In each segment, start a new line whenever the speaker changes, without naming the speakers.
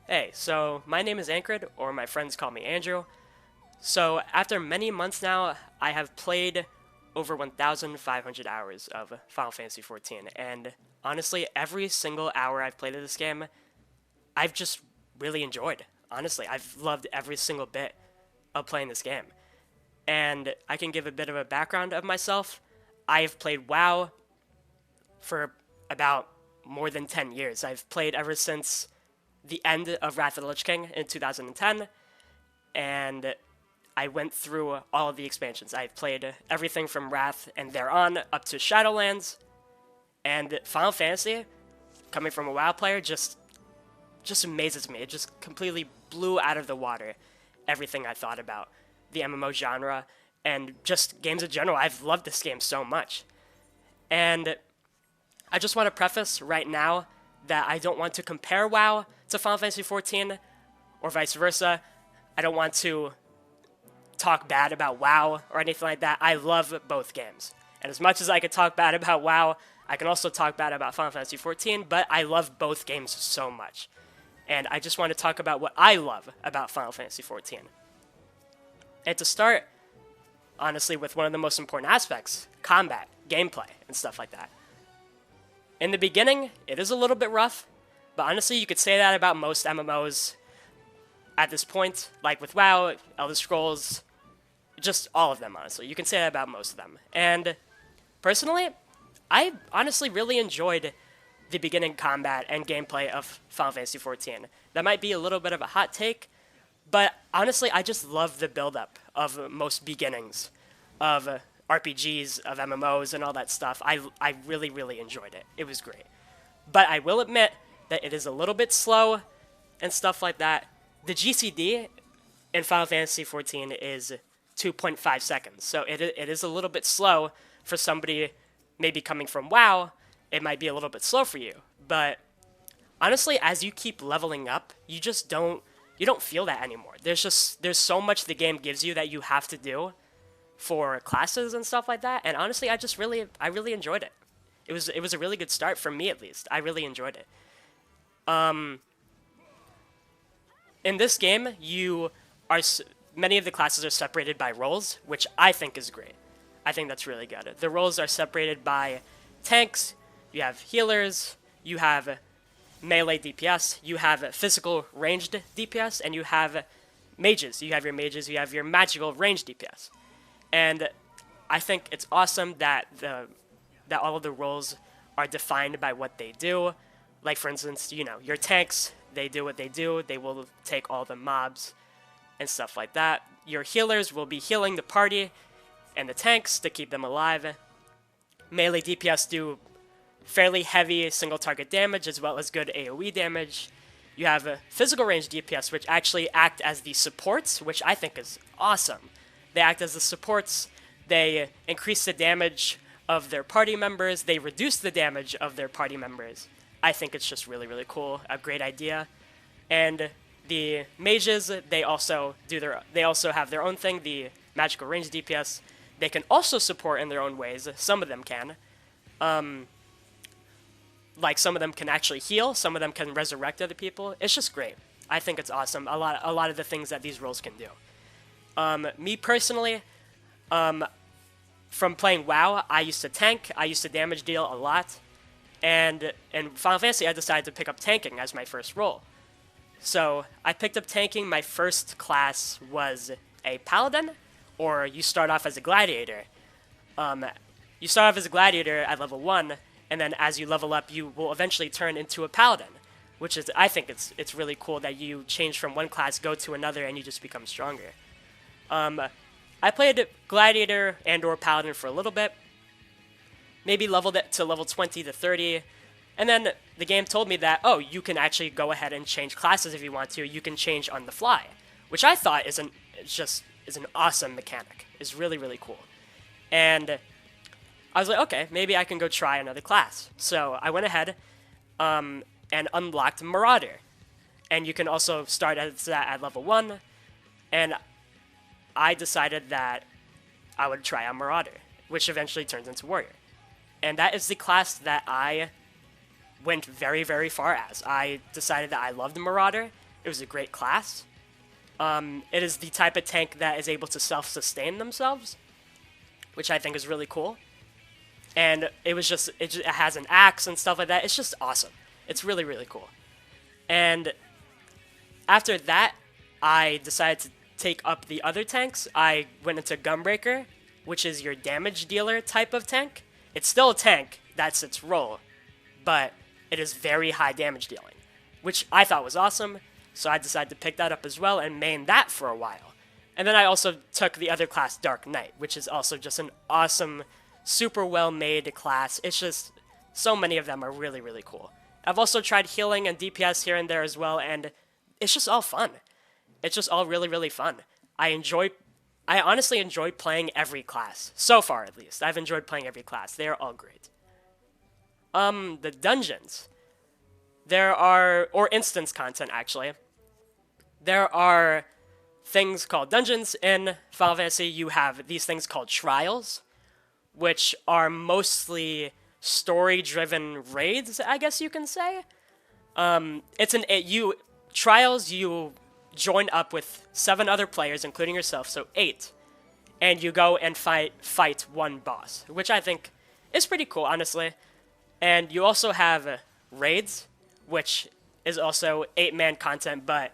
Hey, so my name is Ankrid, or my friends call me Andrew. So after many months now, I have played over 1,500 hours of Final Fantasy XIV, and honestly, every single hour I've played of this game, I've just really enjoyed. Honestly, I've loved every single bit of playing this game. And I can give a bit of a background of myself. I've played WoW for about more than 10 years. I've played ever since the end of Wrath of the Lich King in 2010, and I went through all of the expansions. I've played everything from Wrath and thereon up to Shadowlands, and Final Fantasy, coming from a WoW player, just amazes me. It just completely blew out of the water everything I thought about the MMO genre and just games in general. I've loved this game so much. And I just want to preface right now that I don't want to compare WoW to Final Fantasy XIV or vice versa. I don't want to talk bad about WoW or anything like that. I love both games. And as much as I could talk bad about WoW, I can also talk bad about Final Fantasy XIV, but I love both games so much. And I just want to talk about what I love about Final Fantasy XIV. And to start, honestly, with one of the most important aspects, combat, gameplay, and stuff like that. In the beginning, it is a little bit rough, but honestly, you could say that about most MMOs at this point, like with WoW, Elder Scrolls, just all of them, honestly. You can say that about most of them. And personally, I honestly really enjoyed the beginning combat and gameplay of Final Fantasy XIV. That might be a little bit of a hot take, but honestly, I just love the build-up of most beginnings of RPGs, of MMOs, and all that stuff. I really, really enjoyed it. It was great. But I will admit that it is a little bit slow and stuff like that. The GCD in Final Fantasy XIV is 2.5 seconds, so it is a little bit slow for somebody maybe coming from WoW. It might be a little bit slow for you, but honestly, as you keep leveling up, you don't feel that anymore. There's so much the game gives you that you have to do for classes and stuff like that, and honestly, I really enjoyed it. It was a really good start for me, at least. I really enjoyed it. In this game, many of the classes are separated by roles, which I think is great. I think that's really good. The roles are separated by tanks, you have healers, you have melee DPS, you have physical ranged DPS, and you have mages. You have your magical ranged DPS. And I think it's awesome that all of the roles are defined by what they do. Like, for instance, your tanks, they do what they do. They will take all the mobs and stuff like that. Your healers will be healing the party and the tanks to keep them alive. Melee DPS do fairly heavy single target damage as well as good AoE damage. You have physical range DPS, which actually act as the supports, which I think is awesome. They act as the supports. They increase the damage of their party members. They reduce the damage of their party members. I think it's just really, really cool. A great idea. And the mages, they also have their own thing, the magical range DPS. They can also support in their own ways. Some of them can. Like, some of them can actually heal. Some of them can resurrect other people. It's just great. I think it's awesome. A lot of the things that these roles can do. Me personally, from playing WoW, I used to tank. I used to damage deal a lot. And in Final Fantasy, I decided to pick up tanking as my first role. So I picked up tanking. My first class was a paladin, or you start off as a gladiator. You start off as a gladiator at level 1, and then as you level up, you will eventually turn into a paladin, which is, I think it's really cool that you change from one class, go to another, and you just become stronger. I played gladiator and or paladin for a little bit, maybe leveled it to level 20 to 30, and then the game told me that, oh, you can actually go ahead and change classes if you want to. You can change on the fly, which I thought is an awesome mechanic. It's really, really cool. And I was like, okay, maybe I can go try another class. So I went ahead and unlocked Marauder. And you can also start at level 1. And I decided that I would try out Marauder, which eventually turns into Warrior. And that is the class that I went very, very far as. I decided that I loved Marauder, It was a great class. It is the type of tank that is able to self-sustain themselves, which I think is really cool. And it has an axe and stuff like that. It's just awesome. It's really, really cool. And after that, I decided to take up the other tanks. I went into Gunbreaker, which is your damage dealer type of tank. It's still a tank, that's its role, but it is very high damage dealing, which I thought was awesome, so I decided to pick that up as well and main that for a while. And then I also took the other class, Dark Knight, which is also just an awesome, super well-made class. It's just, so many of them are really, really cool. I've also tried healing and DPS here and there as well, and it's just all fun. It's just all really, really fun. I honestly enjoy playing every class. So far, at least. I've enjoyed playing every class. They are all great. The dungeons. Or instance content, actually. There are things called dungeons in Final Fantasy. You have these things called trials, which are mostly story-driven raids, I guess you can say. Trials, you join up with 7 other players, including yourself, so 8. And you go and fight one boss, which I think is pretty cool, honestly. And you also have raids, which is also 8-man content, but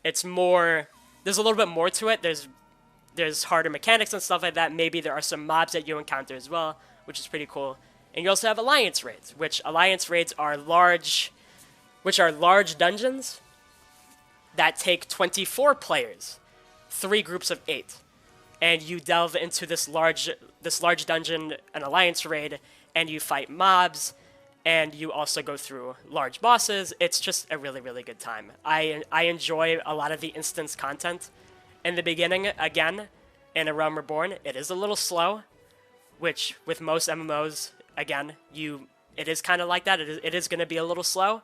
it's more, there's a little bit more to it. There's harder mechanics and stuff like that. Maybe there are some mobs that you encounter as well, which is pretty cool. And you also have alliance raids, which alliance raids are large dungeons that take 24 players, 3 groups of 8, and you delve into this large dungeon, an alliance raid, and you fight mobs, and you also go through large bosses. It's just a really, really good time. I enjoy a lot of the instance content. In the beginning, again, in A Realm Reborn, it is a little slow, which with most MMOs, again, it is kind of like that. It is going to be a little slow.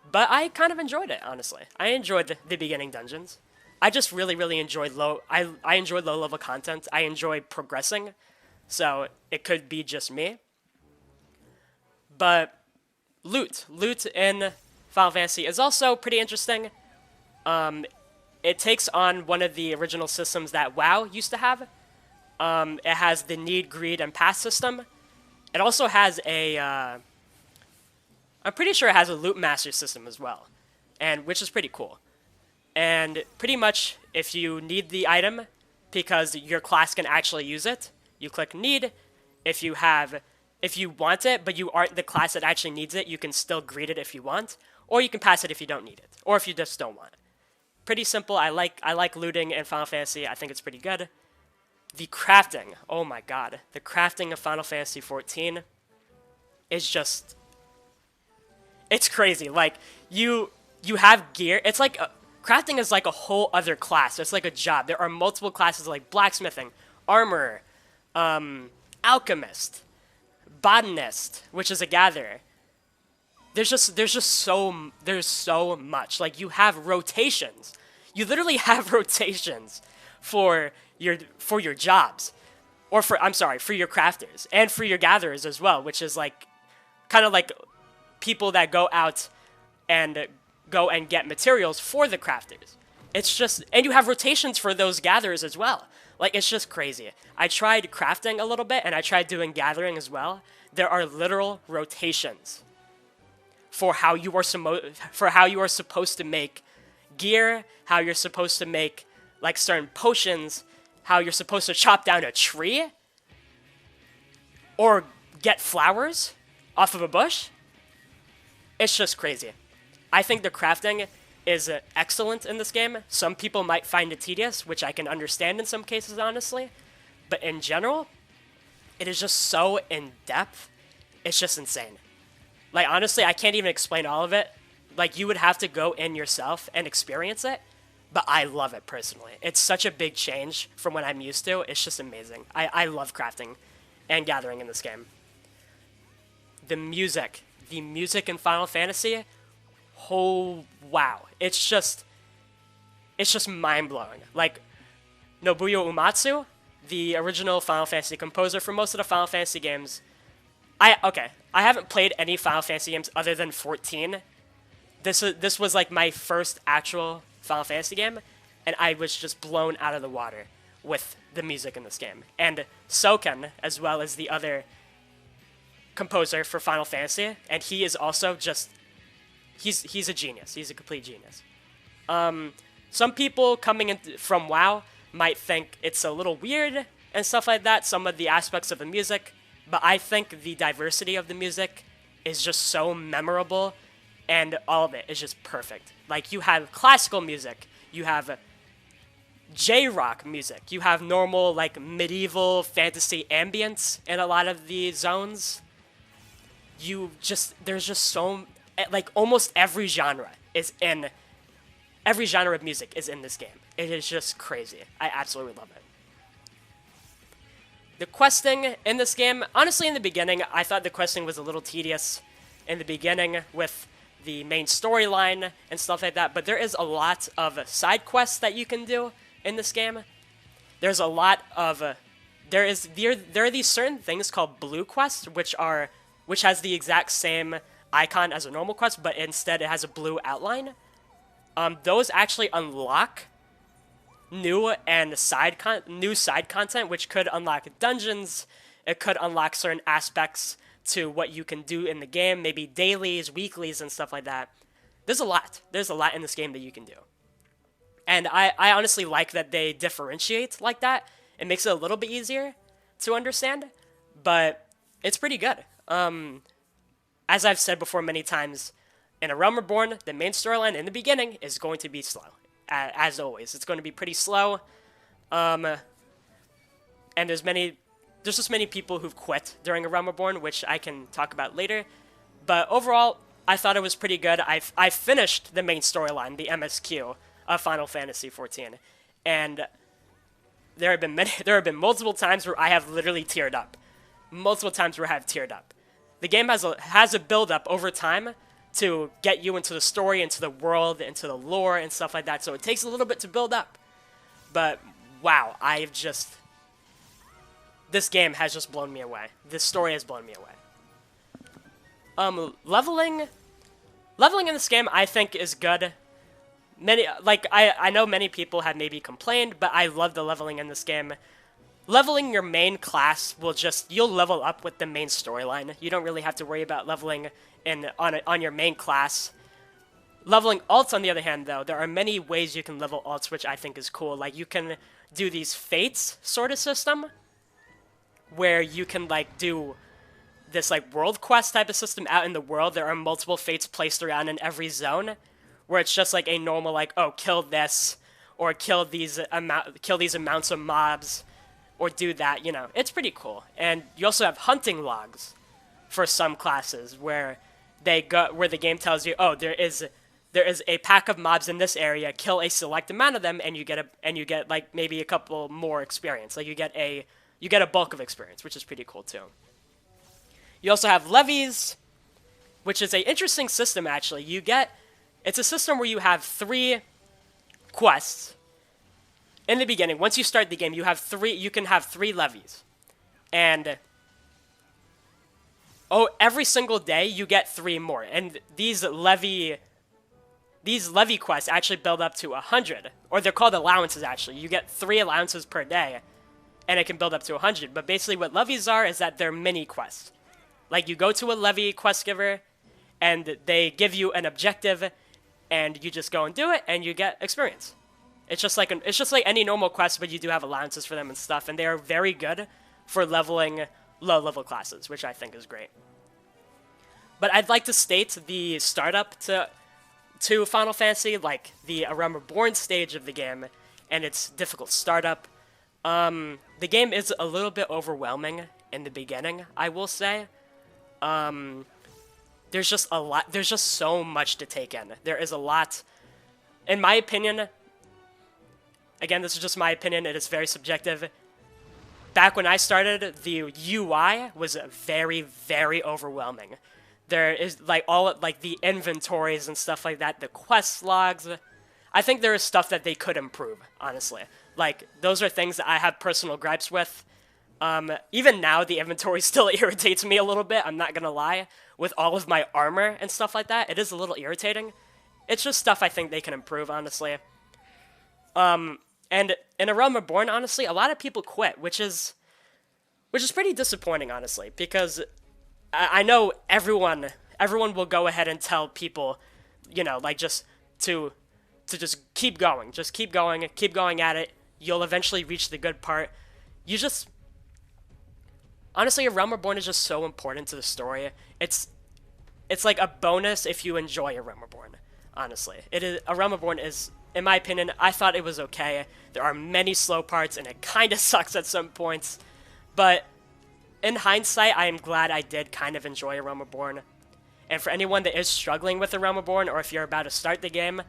But I kind of enjoyed it, honestly. I enjoyed the beginning dungeons. I just really, really enjoyed I enjoyed low-level content. I enjoy progressing, so it could be just me. But loot in Final Fantasy is also pretty interesting. It takes on one of the original systems that WoW used to have. It has the need, greed, and pass system. It also has I'm pretty sure it has a loot master system as well, which is pretty cool. And pretty much, if you need the item, because your class can actually use it, you click need. If you want it, but you aren't the class that actually needs it, you can still greet it if you want, or you can pass it if you don't need it, or if you just don't want it. Pretty simple. I like looting in Final Fantasy. I think it's pretty good. The crafting, oh my god, the crafting of Final Fantasy XIV is just, it's crazy. Like, you have gear. It's like, crafting is like a whole other class. It's like a job. There are multiple classes like blacksmithing, armorer, alchemist, botanist, which is a gatherer. There's so much. Like, you have rotations. You literally have rotations for your jobs, or for your crafters and for your gatherers as well, which is like kind of like people that go out and get materials for the crafters. It's just, and you have rotations for those gatherers as well. Like, it's just crazy. I tried crafting a little bit, and I tried doing gathering as well. There are literal rotations for how you are supposed to make gear, how you're supposed to make like certain potions, how you're supposed to chop down a tree or get flowers off of a bush. It's just crazy. I think the crafting is excellent in this game. Some people might find it tedious, which I can understand in some cases, honestly. But in general, it is just so in-depth. It's just insane. Like, honestly, I can't even explain all of it. Like, you would have to go in yourself and experience it. But I love it personally. It's such a big change from what I'm used to. It's just amazing. I love crafting and gathering in this game. The music in Final Fantasy, oh wow. It's just mind-blowing. Like, Nobuyo Uematsu, the original Final Fantasy composer for most of the Final Fantasy games. I haven't played any Final Fantasy games other than 14, This was like my first actual Final Fantasy game, and I was just blown out of the water with the music in this game. And Soken, as well as the other composer for Final Fantasy, and he is also just he's a genius. He's a complete genius. Some people coming in from WoW might think it's a little weird and stuff like that, some of the aspects of the music, but I think the diversity of the music is just so memorable, and all of it is just perfect. Like, you have classical music, you have J-rock music, you have normal, like, medieval fantasy ambience in a lot of the zones. There's just so, like, almost every genre of music is in this game. It is just crazy. I absolutely love it. The questing in this game, honestly, in the beginning, I thought the questing was a little tedious in the beginning with the main storyline and stuff like that, but there is a lot of side quests that you can do in this game. There's a lot of there are these certain things called blue quests, which has the exact same icon as a normal quest, but instead it has a blue outline. Those actually unlock new side content, which could unlock dungeons. It could unlock certain aspects to what you can do in the game, maybe dailies, weeklies, and stuff like that. There's a lot in this game that you can do. And I honestly like that they differentiate like that. It makes it a little bit easier to understand, but it's pretty good. As I've said before many times, in A Realm Reborn, the main storyline in the beginning is going to be slow. As always, it's going to be pretty slow. And there's just many people who've quit during A Realm Reborn, which I can talk about later. But overall, I thought it was pretty good. I finished the main storyline, the MSQ of Final Fantasy XIV, and there have been multiple times where I have literally teared up. The game has a build up over time to get you into the story, into the world, into the lore, and stuff like that. So it takes a little bit to build up. But wow, this game has just blown me away. This story has blown me away. Leveling in this game, I think, is good. I know many people have maybe complained, but I love the leveling in this game. Leveling your main class you'll level up with the main storyline. You don't really have to worry about leveling on your main class. Leveling alts, on the other hand, though, there are many ways you can level alts, which I think is cool. Like, you can do these fates sort of system, where you can, like, do this, like, world quest type of system out in the world. There are multiple fates placed around in every zone, where it's just, like, a normal, like, oh, kill this, or kill these amounts of mobs, or do that, you know. It's pretty cool. And you also have hunting logs for some classes, where the game tells you, oh, there is a pack of mobs in this area, kill a select amount of them, and you get like maybe a couple more experience. Like you get a bulk of experience, which is pretty cool too. You also have levies, which is an interesting system actually. It's a system where you have 3 quests in the beginning. Once you start the game, you can have 3 levies. And every single day you get 3 more. And these levy quests actually build up to 100, or they're called allowances actually. You get 3 allowances per day, and it can build up to 100. But basically what levies are is that they're mini quests. Like, you go to a levy quest giver, and they give you an objective, and you just go and do it, and you get experience. It's just like any normal quest, but you do have allowances for them and stuff, and they are very good for leveling low-level classes, which I think is great. But I'd like to state the startup to Final Fantasy, like the A Realm Reborn stage of the game, and its difficult startup. The game is a little bit overwhelming in the beginning, I will say. There's just a lot. There's just so much to take in. There is a lot. In my opinion, again, this is just my opinion. It is very subjective. Back when I started, the UI was very, very overwhelming. There is like the inventories and stuff like that, the quest logs. I think there is stuff that they could improve, honestly. Like, those are things that I have personal gripes with. Even now, the inventory still irritates me a little bit, I'm not gonna lie. With all of my armor and stuff like that, it is a little irritating. it's just stuff I think they can improve, honestly. And in A Realm Reborn, honestly, a lot of people quit, which is pretty disappointing, honestly, because I know everyone will go ahead and tell people, like to just keep going, keep going at it. You'll eventually reach the good part. You just honestly, A Realm Reborn is just so important to the story. It's like a bonus if you enjoy A Realm Reborn. Honestly, it is. A Realm Reborn is, in my opinion, I thought it was okay. There are many slow parts, and it kind of sucks at some points. But in hindsight, I am glad I did kind of enjoy A Realm Reborn. And for anyone that is struggling with A Realm Reborn, or if you're about to start the game,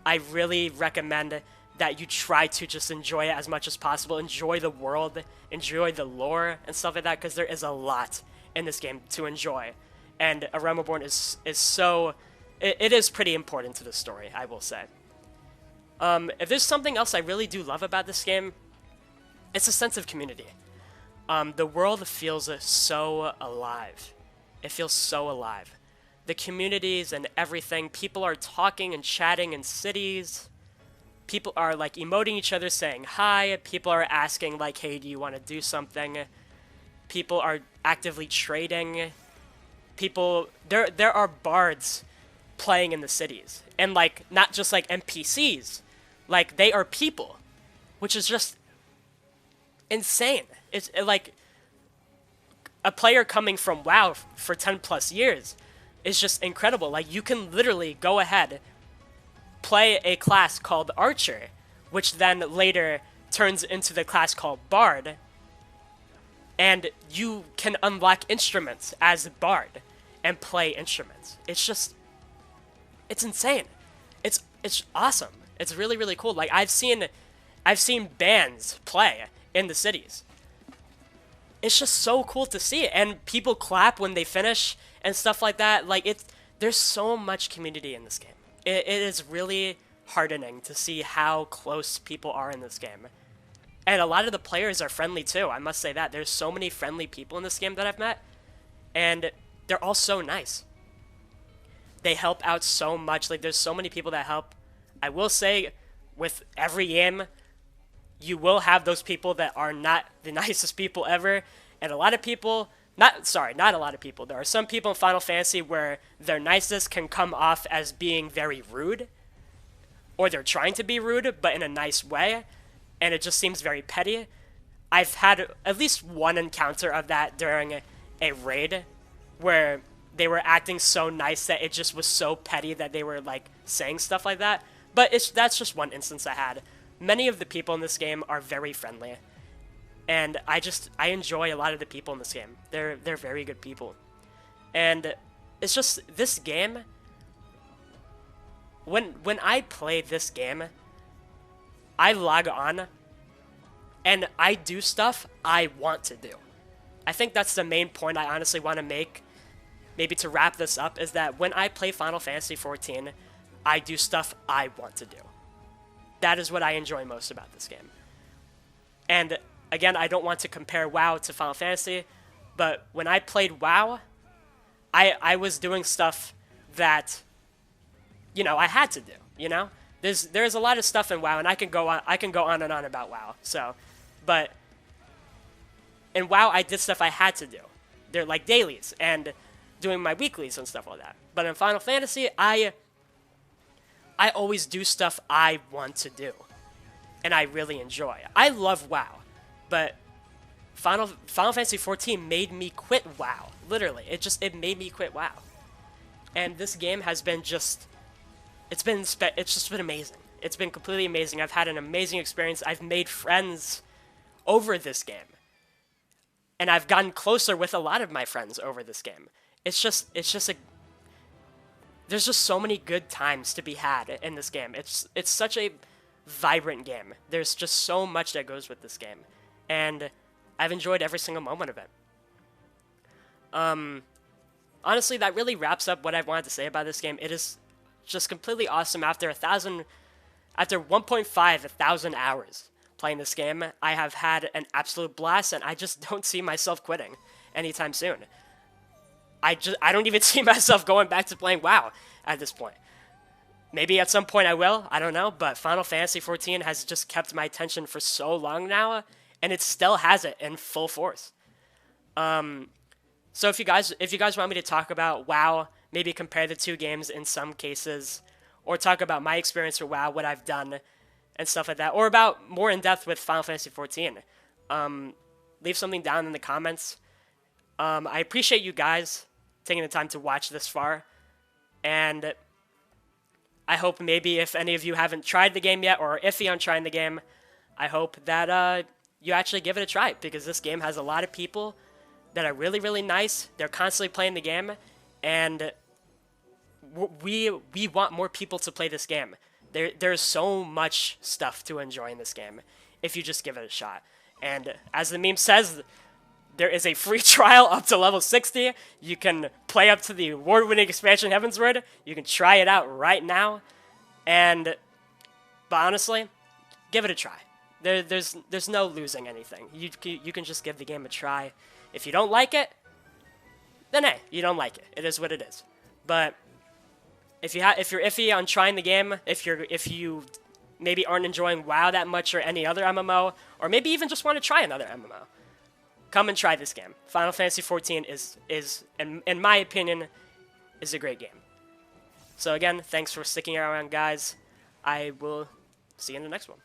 I really recommend that you try to just enjoy it as much as possible. Enjoy the world, enjoy the lore, and stuff like that, because there is a lot in this game to enjoy. And A Realm Reborn is so... It is pretty important to the story, I will say. If there's something else I really do love about this game, it's a sense of community. The world feels so alive. It feels so alive. The communities and everything, people are talking and chatting in cities. People are, like, emoting each other, saying hi. People are asking, like, hey, do you want to do something? People are actively trading. There are bards playing in the cities. And, like, not just, like, NPCs. Like, they are people. Which is just insane. It's, like, a player coming from WoW for 10 plus years is just incredible. Like, you can literally go ahead, play a class called Archer, which then later turns into the class called Bard, and you can unlock instruments as Bard and play instruments. It's insane. It's awesome. It's really, really cool. Like, I've seen bands play in the cities. It's just so cool to see it, and people clap when they finish and stuff like that. Like, there's so much community in this game. It is really heartening to see how close people are in this game. And a lot of the players are friendly too, I must say that. There's so many friendly people in this game that I've met, and they're all so nice. They help out so much. Like, there's so many people that help. I will say, with every game, you will have those people that are not the nicest people ever, and a lot of people, not a lot of people, there are some people in Final Fantasy where their niceness can come off as being very rude, or they're trying to be rude, but in a nice way, and it just seems very petty. I've had at least one encounter of that during a raid, where they were acting so nice that it just was so petty that they were, like, saying stuff like that, but that's just one instance I had. Many of the people in this game are very friendly, and I enjoy a lot of the people in this game. They're very good people, and it's just this game. When I play this game, I log on, and I do stuff I want to do. I think that's the main point I honestly want to make, maybe to wrap this up, is that when I play Final Fantasy XIV, I do stuff I want to do. That is what I enjoy most about this game. And again, I don't want to compare WoW to Final Fantasy, but when I played WoW, I was doing stuff that, I had to do, There's a lot of stuff in WoW, and I can go on and on about WoW. So, but in WoW, I did stuff I had to do. They're like dailies and doing my weeklies and stuff like that. But in Final Fantasy, I always do stuff I want to do, and I really enjoy. I love WoW, but Final Fantasy XIV made me quit WoW. Literally, it made me quit WoW. And this game has been it's just been amazing. It's been completely amazing. I've had an amazing experience. I've made friends over this game, and I've gotten closer with a lot of my friends over this game. There's just so many good times to be had in this game. It's such a vibrant game. There's just so much that goes with this game, and I've enjoyed every single moment of it. Honestly, that really wraps up what I wanted to say about this game. It is just completely awesome. After 1,500 hours playing this game, I have had an absolute blast, and I just don't see myself quitting anytime soon. I don't even see myself going back to playing WoW at this point. Maybe at some point I will, I don't know, but Final Fantasy XIV has just kept my attention for so long now, and it still has it in full force. So if you guys want me to talk about WoW, maybe compare the two games in some cases, or talk about my experience with WoW, what I've done, and stuff like that, or about more in depth with Final Fantasy XIV, leave something down in the comments. I appreciate you guys taking the time to watch this far, and I hope maybe if any of you haven't tried the game yet or are iffy on trying the game, I hope that you actually give it a try, because this game has a lot of people that are really, really nice. They're constantly playing the game, and we want more people to play this game. There's so much stuff to enjoy in this game if you just give it a shot. And as the meme says, there is a free trial up to level 60. You can play up to the award-winning expansion Heavensward. You can try it out right now. But honestly, give it a try. There's no losing anything. You can just give the game a try. If you don't like it, then hey, you don't like it. It is what it is. But if you're iffy on trying the game, if you maybe aren't enjoying WoW that much or any other MMO, or maybe even just want to try another MMO, come and try this game. Final Fantasy XIV is in my opinion, is a great game. So again, thanks for sticking around, guys. I will see you in the next one.